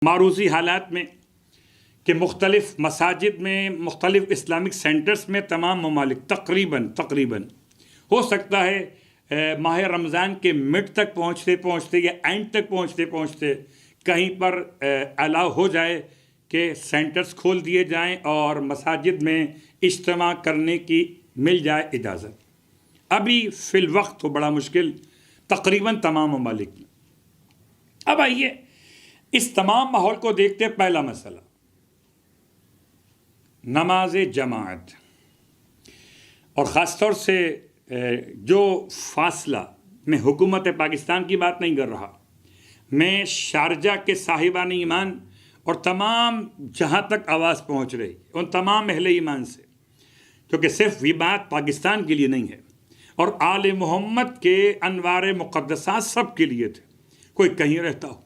معروضی حالات میں کہ مختلف مساجد میں، مختلف اسلامک سینٹرز میں تمام ممالک تقریباً ہو سکتا ہے ماہ رمضان کے مڈ تک پہنچتے یا اینڈ تک پہنچتے کہیں پر الاؤ ہو جائے کہ سینٹرز کھول دیے جائیں اور مساجد میں اجتماع کرنے کی مل جائے اجازت۔ ابھی فی الوقت تو بڑا مشکل تقریباً تمام ممالک میں۔ اب آئیے اس تمام ماحول کو دیکھتے پہلا مسئلہ نماز جماعت، اور خاص طور سے جو فاصلہ، میں حکومت پاکستان کی بات نہیں کر رہا، میں شارجہ کے صاحبان ایمان اور تمام جہاں تک آواز پہنچ رہی ان تمام اہل ایمان سے، کیونکہ صرف یہ بات پاکستان کے لیے نہیں ہے اور آل محمد کے انوار مقدسات سب کے لیے تھے، کوئی کہیں رہتا ہو۔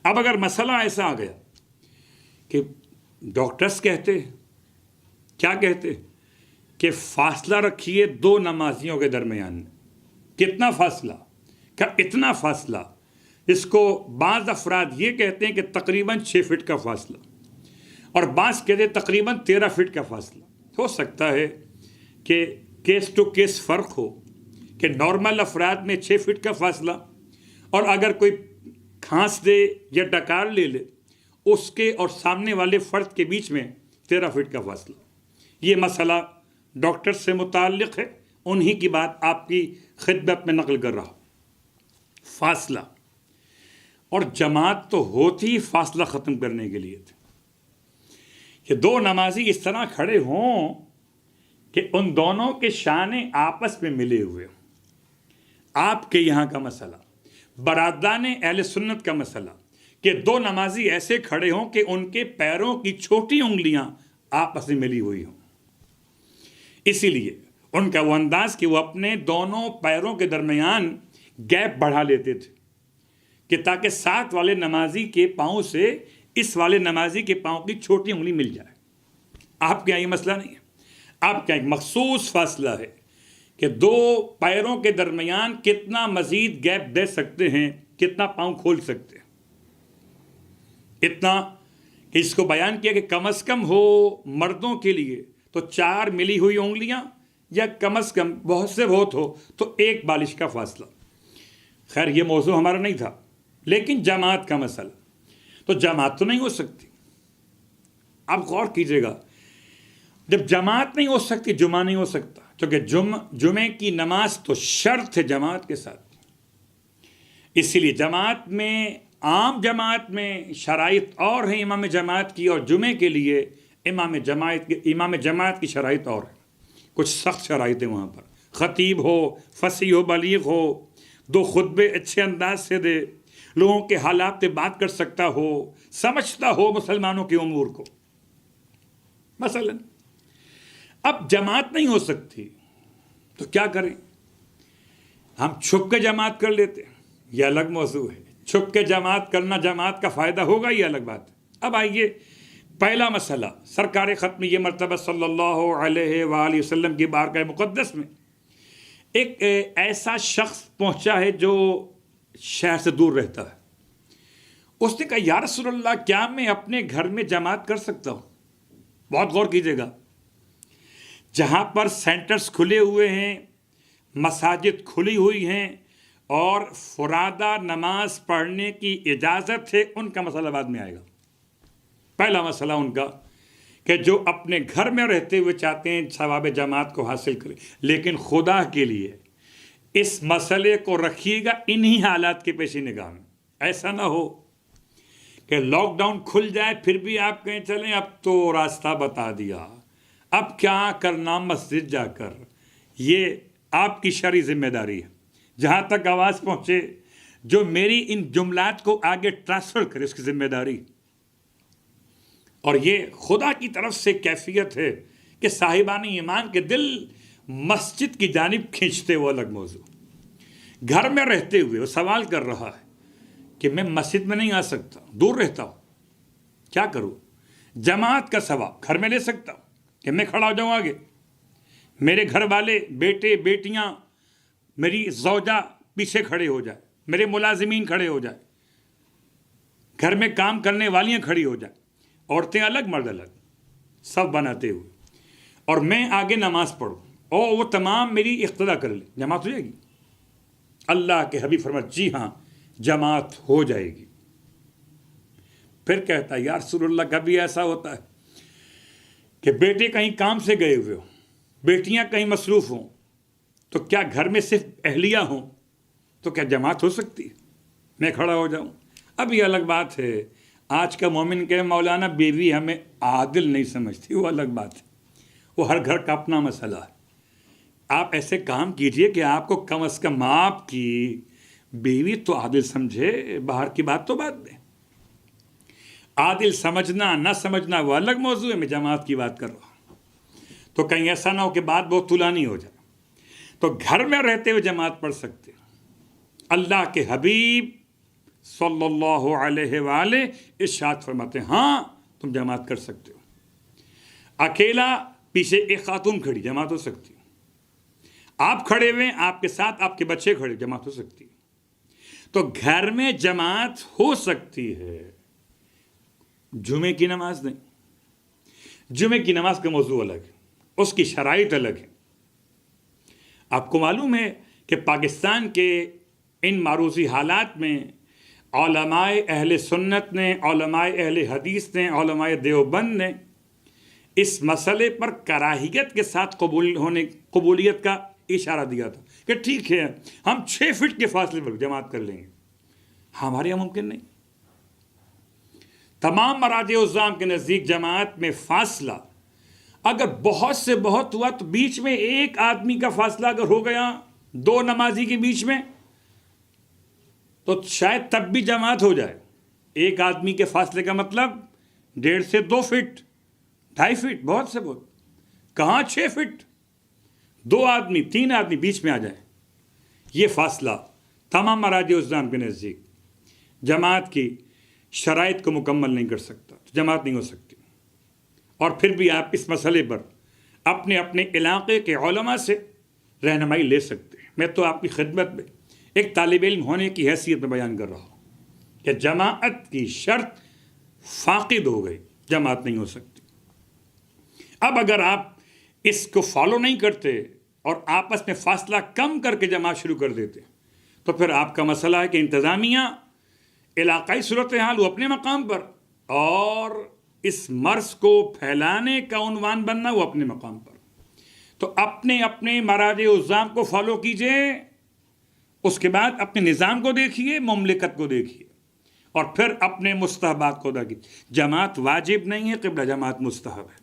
اب اگر مسئلہ ایسا آ گیا کہ ڈاکٹرز کیا کہتے کہ فاصلہ رکھیے دو نمازیوں کے درمیان میں، کتنا فاصلہ؟ کیا اتنا فاصلہ؟ اس کو بعض افراد یہ کہتے ہیں کہ تقریباً 6 فٹ کا فاصلہ، اور بعض کہتے ہیں تقریباً 13 فٹ کا فاصلہ۔ ہو سکتا ہے کہ کیس ٹو کیس فرق ہو، کہ نارمل افراد میں 6 فٹ کا فاصلہ، اور اگر کوئی کھانس دے یا ڈکار لے لے اس کے اور سامنے والے فرد کے بیچ میں 13 فٹ کا فاصلہ۔ یہ مسئلہ ڈاکٹر سے متعلق ہے، انہی کی بات آپ کی خدمت میں نقل کر رہا۔ فاصلہ اور جماعت تو ہوتی ہی فاصلہ ختم کرنے کے لیے تھے کہ دو نمازی اس طرح کھڑے ہوں کہ ان دونوں کے شانے آپس میں ملے ہوئے ہوں۔ آپ کے یہاں کا مسئلہ، برادران اہل سنت کا مسئلہ، کہ دو نمازی ایسے کھڑے ہوں کہ ان کے پیروں کی چھوٹی انگلیاں آپس میں ملی ہوئی ہوں۔ اسی لیے ان کا وہ انداز کہ وہ اپنے دونوں پیروں کے درمیان گیپ بڑھا لیتے تھے کہ تاکہ ساتھ والے نمازی کے پاؤں سے اس والے نمازی کے پاؤں کی چھوٹی انگلی مل جائے۔ آپ کے یہاں یہ مسئلہ نہیں ہے، آپ کے یہاں ایک مخصوص فاصلہ ہے کہ دو پیروں کے درمیان کتنا مزید گیپ دے سکتے ہیں، کتنا پاؤں کھول سکتے ہیں۔ اتنا کہ اس کو بیان کیا کہ کم از کم ہو مردوں کے لیے تو 4 ملی ہوئی انگلیاں، یا کم از کم بہت سے بہت ہو تو 1 بالش کا فاصلہ۔ خیر یہ موضوع ہمارا نہیں تھا، لیکن جماعت کا مسئلہ، تو جماعت تو نہیں ہو سکتی۔ اب غور کیجئے گا، جب جماعت نہیں ہو سکتی جمعہ نہیں ہو سکتا، کیونکہ جمعے کی نماز تو شرط ہے جماعت کے ساتھ۔ اسی لیے جماعت میں، عام جماعت میں شرائط اور ہیں امام جماعت کی، اور جمعے کے لیے امام جماعت کی شرائط اور ہیں۔ کچھ سخت شرائط ہیں وہاں پر، خطیب ہو، فصیح و بلیغ ہو، 2 خطبے اچھے انداز سے دے، لوگوں کے حالات پہ بات کر سکتا ہو، سمجھتا ہو مسلمانوں کے امور کو۔ مثلا اب جماعت نہیں ہو سکتی تو کیا کریں؟ ہم چھپ کے جماعت کر لیتے، یہ الگ موضوع ہے۔ چھپ کے جماعت کرنا جماعت کا فائدہ ہوگا، یہ الگ بات ہے۔ اب آئیے پہلا مسئلہ، سرکار ختم یہ مرتبہ صلی اللہ علیہ وآلہ وسلم کی بارگاہ مقدس میں ایک ایسا شخص پہنچا ہے جو شہر سے دور رہتا ہے۔ اس نے کہا یا رسول اللہ، کیا میں اپنے گھر میں جماعت کر سکتا ہوں؟ بہت غور کیجیے گا، جہاں پر سینٹرز کھلے ہوئے ہیں، مساجد کھلی ہوئی ہیں اور فرادہ نماز پڑھنے کی اجازت ہے، ان کا مسئلہ بعد میں آئے گا۔ پہلا مسئلہ ان کا کہ جو اپنے گھر میں رہتے ہوئے چاہتے ہیں ثواب جماعت کو حاصل کریں، لیکن خدا کے لیے اس مسئلے کو رکھیے گا انہی حالات کے پیش نگاہ میں۔ ایسا نہ ہو کہ لاک ڈاؤن کھل جائے پھر بھی آپ کہیں چلیں اب تو راستہ بتا دیا، اب کیا کرنا مسجد جا کر۔ یہ آپ کی شرعی ذمہ داری ہے، جہاں تک آواز پہنچے جو میری ان جملات کو آگے ٹرانسفر کرے اس کی ذمہ داری، اور یہ خدا کی طرف سے کیفیت ہے کہ صاحبان ایمان کے دل مسجد کی جانب کھینچتے، وہ الگ موضوع۔ گھر میں رہتے ہوئے وہ سوال کر رہا ہے کہ میں مسجد میں نہیں آ سکتا، دور رہتا ہوں، کیا کروں؟ جماعت کا ثواب گھر میں لے سکتا ہوں کہ میں کھڑا ہو جاؤں آگے، میرے گھر والے، بیٹے بیٹیاں، میری زوجہ پیچھے کھڑے ہو جائے، میرے ملازمین کھڑے ہو جائے، گھر میں کام کرنے والیاں کھڑی ہو جائیں، عورتیں الگ مرد الگ، سب بناتے ہوئے، اور میں آگے نماز پڑھوں اور وہ تمام میری اقتدا کر لیں، جماعت ہو جائے گی؟ اللہ کے حبیب فرمایا جی ہاں جماعت ہو جائے گی۔ پھر کہتا ہے یا رسول اللہ کبھی ایسا ہوتا ہے کہ بیٹے کہیں کام سے گئے ہوئے ہوں، بیٹیاں کہیں مصروف ہوں، تو کیا گھر میں صرف اہلیہ ہوں تو کیا جماعت ہو سکتی ہے؟ میں کھڑا ہو جاؤں؟ اب یہ الگ بات ہے، آج کا مومن کہ مولانا بیوی ہمیں عادل نہیں سمجھتی، وہ الگ بات ہے، وہ ہر گھر کا اپنا مسئلہ ہے۔ آپ ایسے کام کیجئے کہ آپ کو کم از کم آپ کی بیوی تو عادل سمجھے، باہر کی بات تو بعد میں۔ عادل سمجھنا نہ سمجھنا وہ الگ موضوع ہے، میں جماعت کی بات کر رہا ہوں۔ تو کہیں ایسا نہ ہو کہ بات بہت طولانی ہو جائے، تو گھر میں رہتے ہوئے جماعت پڑھ سکتے۔ اللہ کے حبیب صلی اللہ علیہ وآلہ ارشاد فرماتے ہیں ہاں تم جماعت کر سکتے ہو، اکیلا پیچھے ایک خاتون کھڑی جماعت ہو سکتی، آپ کھڑے ہوئے آپ کے ساتھ آپ کے بچے کھڑے جماعت ہو سکتی۔ تو گھر میں جماعت ہو سکتی ہے، جمعے کی نماز نہیں۔ جمعے کی نماز کا موضوع الگ ہے، اس کی شرائط الگ ہے۔ آپ کو معلوم ہے کہ پاکستان کے ان معروضی حالات میں علماء اہل سنت نے، علماء اہل حدیث نے، علماء دیوبند نے اس مسئلے پر کراہیت کے ساتھ قبولیت کا اشارہ دیا تھا کہ ٹھیک ہے ہم 6 فٹ کے فاصلے پر جماعت کر لیں گے، ہمارے یہاں ممکن نہیں۔ تمام مراجع الزام کے نزدیک جماعت میں فاصلہ اگر بہت سے بہت ہوا تو بیچ میں ایک آدمی کا فاصلہ اگر ہو گیا 2 نمازی کے بیچ میں تو شاید تب بھی جماعت ہو جائے۔ ایک آدمی کے فاصلے کا مطلب 1.5 سے 2 فٹ، 2.5 فٹ، بہت سے بہت، کہاں 6 فٹ، 2 آدمی 3 آدمی بیچ میں آ جائیں، یہ فاصلہ تمام مراجع الزام کے نزدیک جماعت کی شرائط کو مکمل نہیں کر سکتا، جماعت نہیں ہو سکتی۔ اور پھر بھی آپ اس مسئلے پر اپنے اپنے علاقے کے علماء سے رہنمائی لے سکتے ہیں۔ میں تو آپ کی خدمت میں ایک طالب علم ہونے کی حیثیت میں بیان کر رہا ہوں کہ جماعت کی شرط فاقد ہو گئی، جماعت نہیں ہو سکتی۔ اب اگر آپ اس کو فالو نہیں کرتے اور آپس میں فاصلہ کم کر کے جماعت شروع کر دیتے تو پھر آپ کا مسئلہ ہے کہ انتظامیہ علاقائی صورتحال وہ اپنے مقام پر، اور اس مرض کو پھیلانے کا عنوان بننا وہ اپنے مقام پر۔ تو اپنے اپنے مراجع الزام کو فالو کیجئے، اس کے بعد اپنے نظام کو دیکھیے، مملکت کو دیکھیے، اور پھر اپنے مستحبات کو دیکھیے۔ جماعت واجب نہیں ہے قبلہ، جماعت مستحب ہے۔